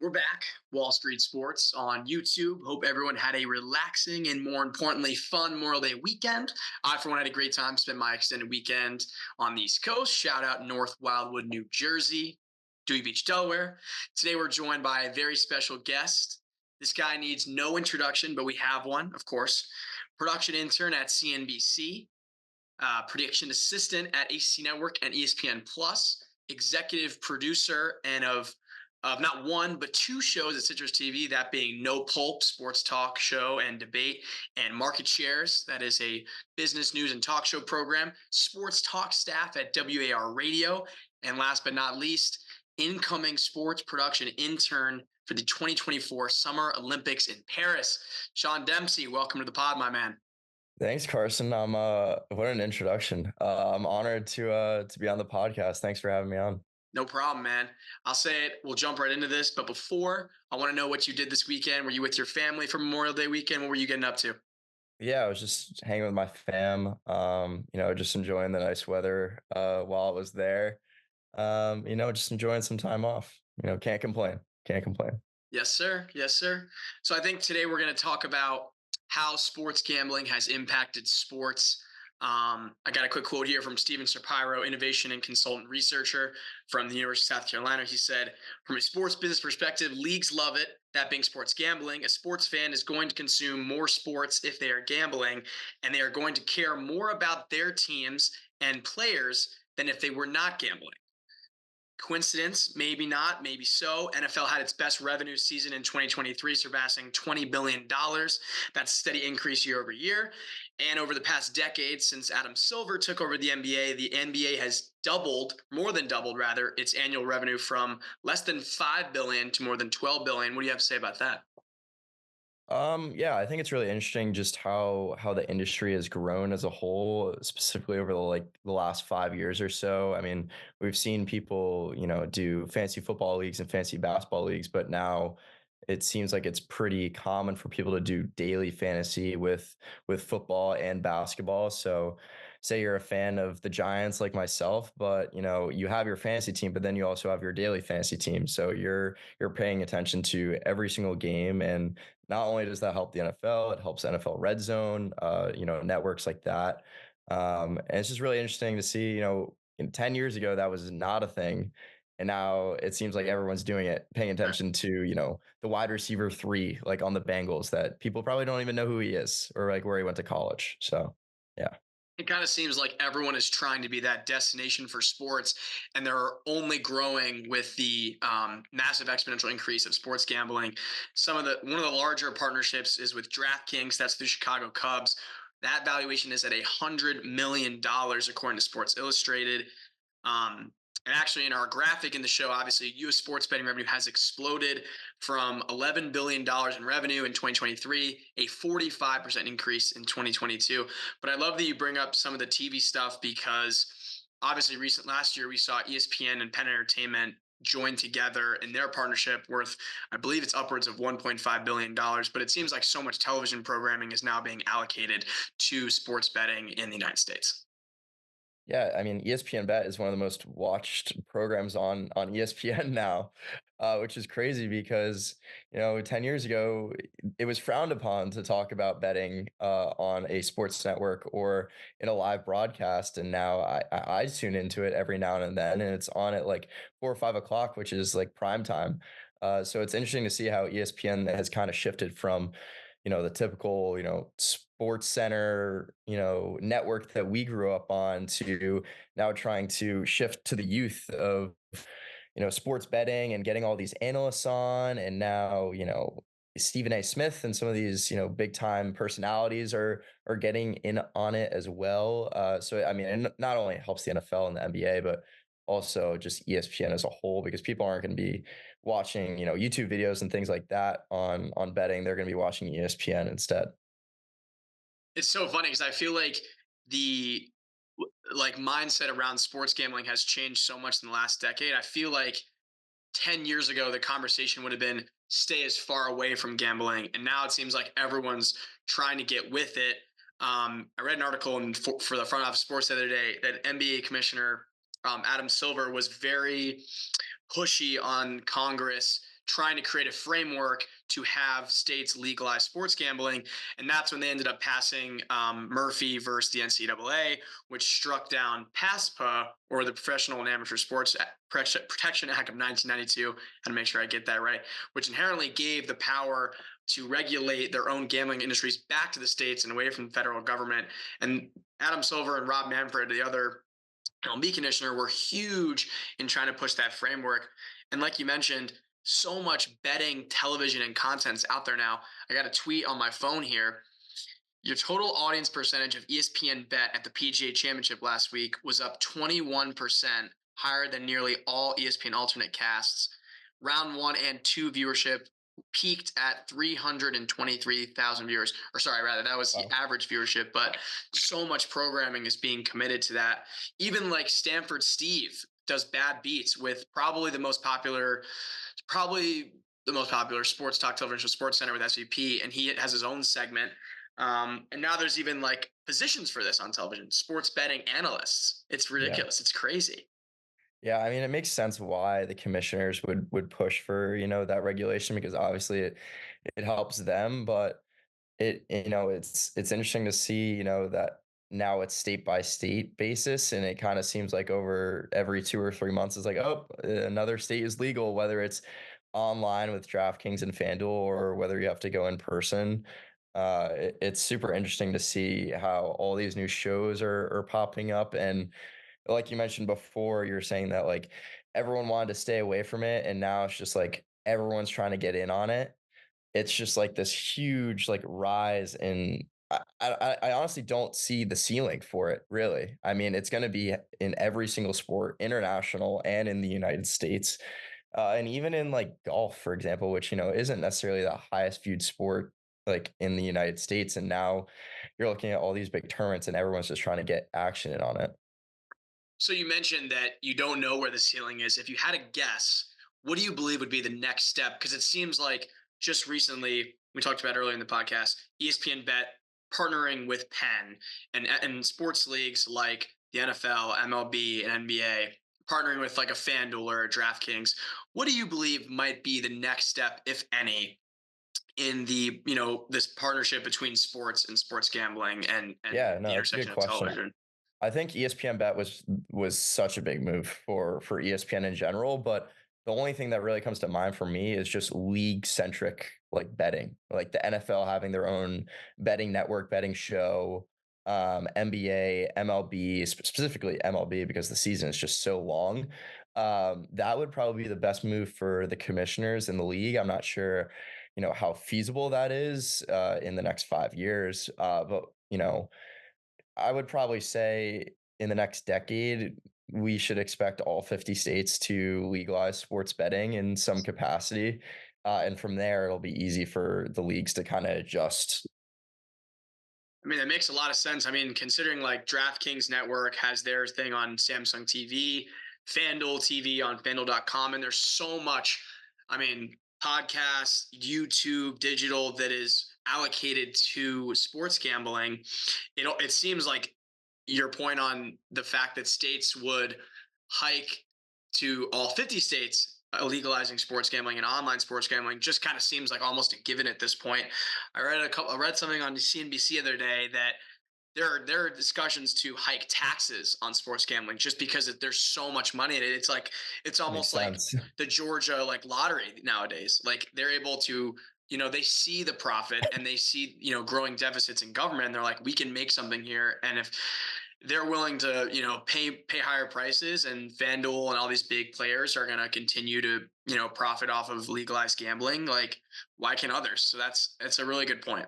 We're back, Wall Street Sports on YouTube. Hope everyone had a relaxing and, more importantly, fun Memorial Day weekend. I, for one, had a great time. Spent my extended weekend on the East Coast. Shout out North Wildwood, New Jersey, Dewey Beach, Delaware. Today, we're joined by a very special guest. This guy needs no introduction, but we have one, of course. Production intern at CNBC, prediction assistant at ACC Network and ESPN Plus, executive producer and of not one but two shows at Citrus TV, that being No Pulp, sports talk show and debate, and Market Shares, that is a business news and talk show program, sports talk staff at WAR Radio, and last but not least, incoming sports production intern for the 2024 Summer Olympics in Paris. Sean Dempsey, welcome to the pod, my man. Thanks, Carson. What an introduction. I'm honored to be on the podcast. Thanks for having me on. No problem, man. I'll say it. We'll jump right into this. But before, I want to know what you did this weekend. Were you with your family for Memorial Day weekend? What were you getting up to? Yeah, I was just hanging with my fam. Just enjoying the nice weather while I was there. Just enjoying some time off. Can't complain. Can't complain. Yes, sir. Yes, sir. So I think today we're going to talk about how sports gambling has impacted sports. I got a quick quote here from Steven Shapiro, innovation and consultant researcher from the University of South Carolina. He said, from a sports business perspective, leagues love it, that being sports gambling. A sports fan is going to consume more sports if they are gambling, and they are going to care more about their teams and players than if they were not gambling. Coincidence? Maybe not, maybe so. NFL had its best revenue season in 2023, surpassing $20 billion. That's a steady increase year over year. And over the past decade, since Adam Silver took over the NBA has doubled, more than doubled rather, its annual revenue from less than $5 billion to more than $12 billion. What do you have to say about that? Yeah, I think it's really interesting just how the industry has grown as a whole, specifically over the last 5 years or so. I mean, we've seen people, do fancy football leagues and fancy basketball leagues, but now it seems like it's pretty common for people to do daily fantasy with football and basketball. So say you're a fan of the Giants like myself, but you have your fantasy team, but then you also have your daily fantasy team. So you're paying attention to every single game, and not only does that help the NFL, it helps NFL Red Zone, networks like that. And it's just really interesting to see, in 10 years ago, that was not a thing. And now it seems like everyone's doing it, paying attention to, the wide receiver three, like on the Bengals, that people probably don't even know who he is or like where he went to college. So, yeah. It kind of seems like everyone is trying to be that destination for sports, and they're only growing with the massive exponential increase of sports gambling. One of the larger partnerships is with DraftKings. That's the Chicago Cubs. That valuation is at $100 million, according to Sports Illustrated. And actually, in our graphic in the show, obviously, U.S. sports betting revenue has exploded from $11 billion in revenue in 2023, a 45% increase in 2022. But I love that you bring up some of the TV stuff, because obviously last year we saw ESPN and Penn Entertainment join together in their partnership worth, I believe it's upwards of $1.5 billion. But it seems like so much television programming is now being allocated to sports betting in the United States. Yeah, I mean, ESPN Bet is one of the most watched programs on ESPN now, which is crazy because 10 years ago it was frowned upon to talk about betting on a sports network or in a live broadcast, and now I tune into it every now and then, and it's on at like 4 or 5 o'clock, which is like prime time. So it's interesting to see how ESPN has kind of shifted from the typical, sports center, network that we grew up on to now trying to shift to the youth of, sports betting and getting all these analysts on. And now, Stephen A. Smith and some of these, big time personalities are getting in on it as well. So I mean, it not only helps the NFL and the NBA, but also just ESPN as a whole, because people aren't going to be watching, YouTube videos and things like that on betting. They're going to be watching ESPN instead. It's so funny because I feel like the mindset around sports gambling has changed so much in the last decade. I feel like 10 years ago, the conversation would have been stay as far away from gambling. And now it seems like everyone's trying to get with it. I read an article for the Front Office Sports the other day that NBA Commissioner Adam Silver was very pushy on Congress trying to create a framework to have states legalize sports gambling. And that's when they ended up passing Murphy versus the NCAA, which struck down PASPA, or the Professional and Amateur Sports Protection Act of 1992. Had to make sure I get that right, which inherently gave the power to regulate their own gambling industries back to the states and away from the federal government. And Adam Silver and Rob Manfred, the other MLB commissioner, were huge in trying to push that framework. And like you mentioned, so much betting television and content's out there now. I got a tweet on my phone here. Your total audience percentage of ESPN Bet at the PGA Championship last week was up 21%, higher than nearly all ESPN alternate casts. Round one and two viewership peaked at 323,000 viewers. Or sorry, rather, that was the Wow. average viewership, but so much programming is being committed to that. Even like Stanford Steve does bad beats with probably the most popular sports talk television show, Sports Center with SVP, and he has his own segment. And now there's even like positions for this on television, sports betting analysts. It's Yeah. ridiculous. It's crazy. Yeah, I mean, it makes sense why the commissioners would push for, that regulation because obviously it helps them, but it's interesting to see, that now it's state by state basis, and it kind of seems like over every 2 or 3 months, it's like, oh, another state is legal, whether it's online with DraftKings and FanDuel or whether you have to go in person. It's super interesting to see how all these new shows are popping up, and like you mentioned before, you're saying that like everyone wanted to stay away from it, and now it's just like everyone's trying to get in on it. It's just like this huge like rise in. I honestly don't see the ceiling for it, really. I mean, it's going to be in every single sport, international and in the United States, and even in like golf, for example, which isn't necessarily the highest viewed sport like in the United States. And now you're looking at all these big tournaments, and everyone's just trying to get action in on it. So you mentioned that you don't know where the ceiling is. If you had a guess, what do you believe would be the next step? Because it seems like just recently, we talked about earlier in the podcast, ESPN Bet partnering with Penn and sports leagues like the NFL, MLB, and NBA partnering with like a FanDuel or a DraftKings. What do you believe might be the next step, if any, in the this partnership between sports and sports gambling and Yeah, the no, that's a good intersection of question. television? I think ESPN Bet was such a big move for ESPN in general, but the only thing that really comes to mind for me is just league centric like betting, like the NFL having their own betting network, betting show, NBA, MLB, specifically MLB because the season is just so long. That would probably be the best move for the commissioners in the league. I'm not sure, how feasible that is in the next 5 years, but I would probably say in the next decade, we should expect all 50 states to legalize sports betting in some capacity. And from there, it'll be easy for the leagues to kind of adjust. I mean, that makes a lot of sense. I mean, considering like DraftKings Network has their thing on Samsung TV, FanDuel TV on FanDuel.com, and there's so much, I mean, podcasts, YouTube, digital that is allocated to sports gambling. It seems like your point on the fact that states would hike to all 50 states legalizing sports gambling and online sports gambling just kind of seems like almost a given at this point. I read something on CNBC the other day that there are discussions to hike taxes on sports gambling just because there's so much money in it. It's Makes almost like sense. the Georgia like lottery nowadays. Like they're able to, they see the profit and they see, growing deficits in government. And they're like, we can make something here. And if they're willing to, pay higher prices, and FanDuel and all these big players are going to continue to, profit off of legalized gambling, like why can others? So that's a really good point.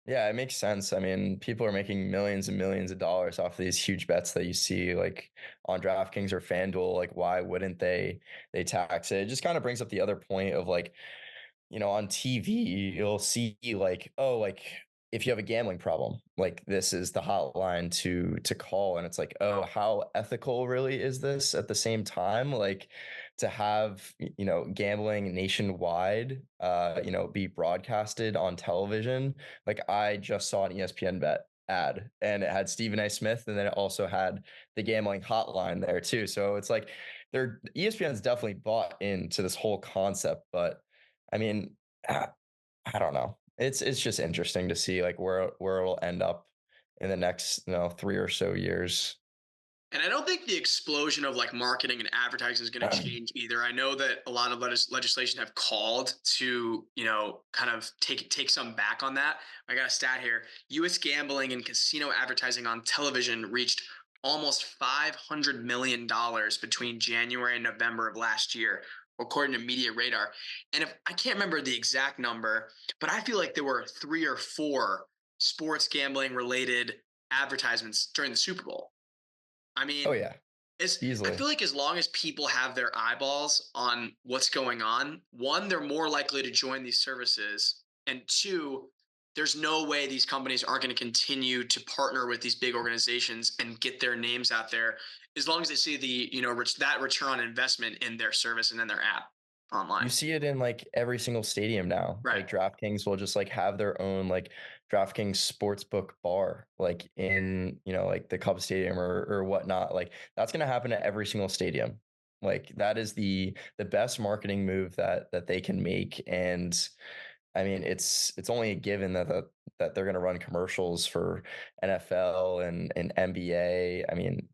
Yeah, it makes sense. I mean, people are making millions and millions of dollars off of these huge bets that you see like on DraftKings or FanDuel. Like, why wouldn't they tax it? It just kind of brings up the other point of like, on TV, you'll see like, oh, like if you have a gambling problem, like this is the hotline to call. And it's like, oh, how ethical really is this at the same time? Like to have, gambling nationwide, be broadcasted on television. Like I just saw an ESPN bet ad and it had Stephen A. Smith and then it also had the gambling hotline there too. So it's like they're ESPN's definitely bought into this whole concept, but I mean, I, I don't know. It's just interesting to see like where it'll end up in the next 3 or so years. And I don't think the explosion of like marketing and advertising is going to change either. I know that a lot of legislation have called to, kind of take some back on that. I got a stat here. US gambling and casino advertising on television reached almost $500 million between January and November of last year, according to Media Radar. And if I can't remember the exact number, but I feel like there were 3 or 4 sports gambling related advertisements during the Super Bowl. I Oh mean, yeah, I easily. feel like as long as people have their eyeballs on what's going on, one, they're more likely to join these services, and two, there's no way these companies aren't going to continue to partner with these big organizations and get their names out there as long as they see the that return on investment in their service and in their app You online. see it in like every single stadium now. Right. Like DraftKings will just like have their own like DraftKings sportsbook bar, like in like the Cubs stadium or whatnot. Like that's gonna happen at every single stadium. Like that is the best marketing move that they can make. And I mean it's only a given that they're gonna run commercials for NFL and NBA. I mean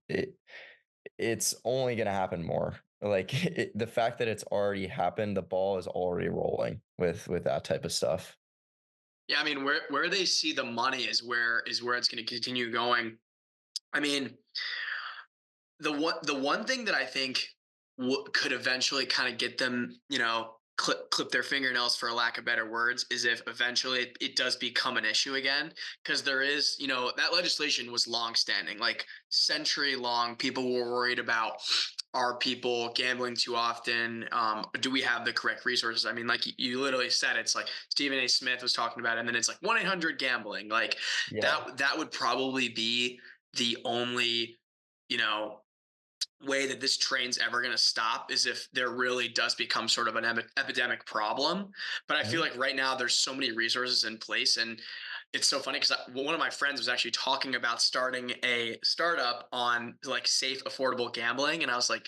it's only gonna happen more. Like, the fact that it's already happened, the ball is already rolling with that type of stuff. Yeah, I mean, where they see the money is where it's going to continue going. I mean, the one thing that I think could eventually kind of get them, clip their fingernails for a lack of better words, is if eventually it does become an issue again, because there is, that legislation was long standing, like century long. People were worried about, are people gambling too often? Do we have the correct resources? I mean, like you literally said, it's like Stephen A. Smith was talking about it, and then it's like 1-800 gambling. Like Yeah. that would probably be the only, you know way that this train's ever going to stop is if there really does become sort of an epidemic problem. But I feel Mhm. like right now there's so many resources in place, and it's so funny because one of my friends was actually talking about starting a startup on like safe, affordable gambling, and I was like,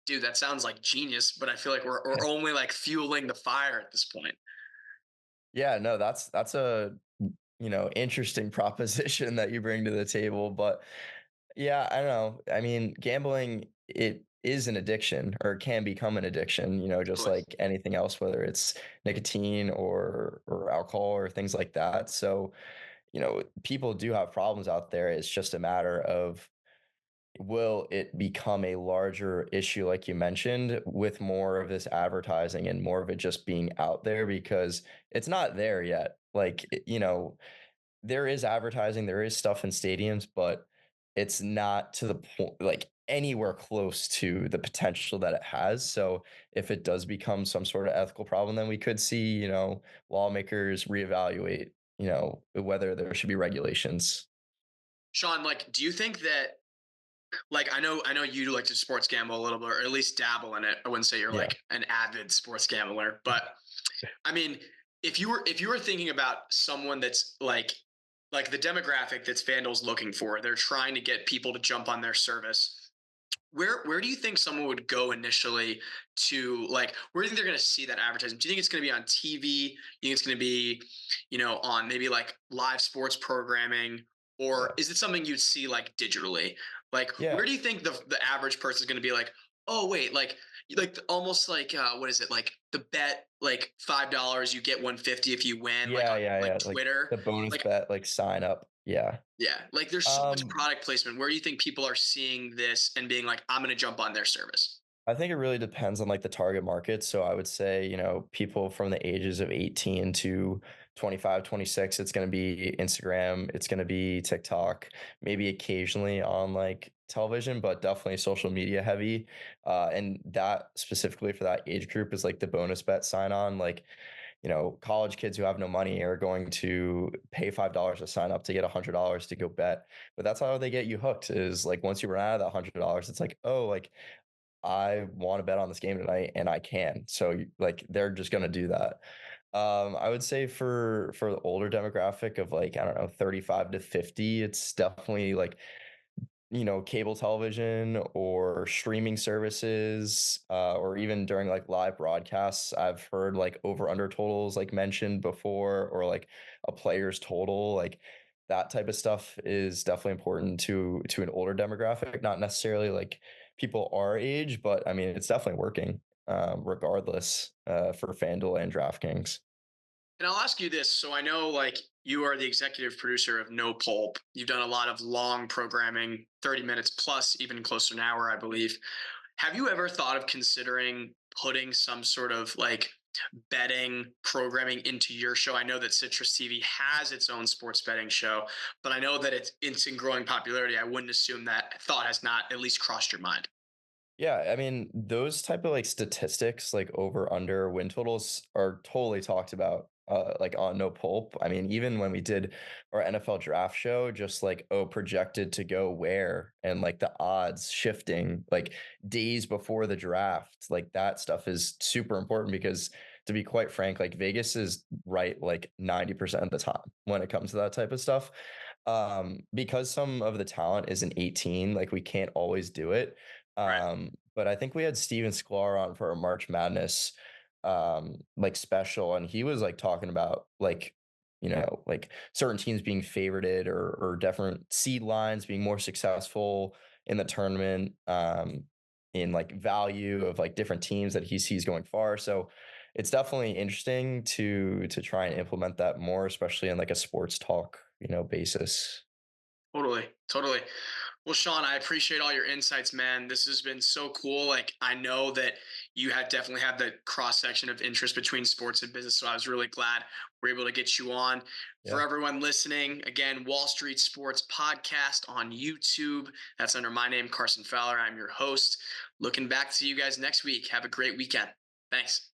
dude, that sounds like genius. But I feel like we're only like fueling the fire at this point. Yeah, no, that's a, interesting proposition that you bring to the table, but yeah, I don't know. I mean, gambling, it is an addiction or it can become an addiction, just Totally. like anything else, whether it's nicotine or alcohol or things like that. So, people do have problems out there. It's just a matter of will it become a larger issue, like you mentioned, with more of this advertising and more of it just being out there because it's not there yet. Like, there is advertising, there is stuff in stadiums, but it's not to the point like anywhere close to the potential that it has. So if it does become some sort of ethical problem, then we could see, lawmakers reevaluate, whether there should be regulations. Sean, like, do you think that, like, I know you like to sports gamble a little bit, or at least dabble in it. I wouldn't say you're Yeah. like an avid sports gambler, but I mean, if you were thinking about someone that's like the demographic that's Vandal's looking for, they're trying to get people to jump on their service. Where do you think someone would go initially to, like, where do you think they're going to see that advertisement? Do you think it's going to be on TV? You think it's going to be, on maybe like live sports programming, or Yeah. is it something you'd see like digitally? Like, Yeah. where do you think the average person is going to be like, oh wait, like almost like what is it, like the bet like $5 you get 150 if you win, like Yeah, on yeah, like yeah, like, Twitter, the bonus like, bet, like, sign up, yeah. yeah, like there's so much Um, product placement. Where do you think people are seeing this and being like, I'm going to jump on their service? I think it really depends on, like, the target market, so I would say, people from the ages of 18 to 25, 26. It's gonna be Instagram, it's gonna be TikTok, maybe occasionally on, like, television, but definitely social media heavy, and that specifically for that age group is, like, the bonus bet sign on, like, college kids who have no money are going to pay $5 to sign up to get $100 to go bet, but that's how they get you hooked is, like, once you run out of that $100, it's like, "Oh, like, I wanna bet on this game tonight, and I can." So, like, they're just gonna do that. I would say for the older demographic of, like, I don't know, 35 to 50, it's definitely, like, cable television or streaming services, or even during like live broadcasts, I've heard like over under totals like mentioned before, or like a player's total, like that type of stuff is definitely important to an older demographic, not necessarily like people our age, but I mean it's definitely working regardless for FanDuel and DraftKings. And I'll ask you this. So I know like you are the executive producer of No Pulp. You've done a lot of long programming, 30 minutes plus, even close to an hour, I believe. Have you ever thought of considering putting some sort of like betting programming into your show? I know that Citrus TV has its own sports betting show, but I know that it's in growing popularity. I wouldn't assume that thought has not at least crossed your mind. Yeah, I mean, those type of like statistics, like over under win totals are totally talked about like on No Pulp. I mean, even when we did our NFL draft show, just like projected to go where and like the odds shifting like days before the draft, like that stuff is super important because to be quite frank, like Vegas is right like 90% of the time when it comes to that type of stuff. Because some of the talent isn't 18, like we can't always do it, Right. but I think we had Steven Sklar on for a March Madness like special, and he was like talking about like like certain teams being favorited or different seed lines being more successful in the tournament in like value of like different teams that he sees going far. So it's definitely interesting to try and implement that more, especially in like a sports talk basis. Totally. Totally. Well, Sean, I appreciate all your insights, man. This has been so cool. Like, I know that you have definitely have the cross section of interest between sports and business. So I was really glad we're able to get you on. For Yeah. everyone listening, again, Wall Street Sports Podcast on YouTube. That's under my name, Carson Fowler. I'm your host. Looking back to you guys next week. Have a great weekend. Thanks.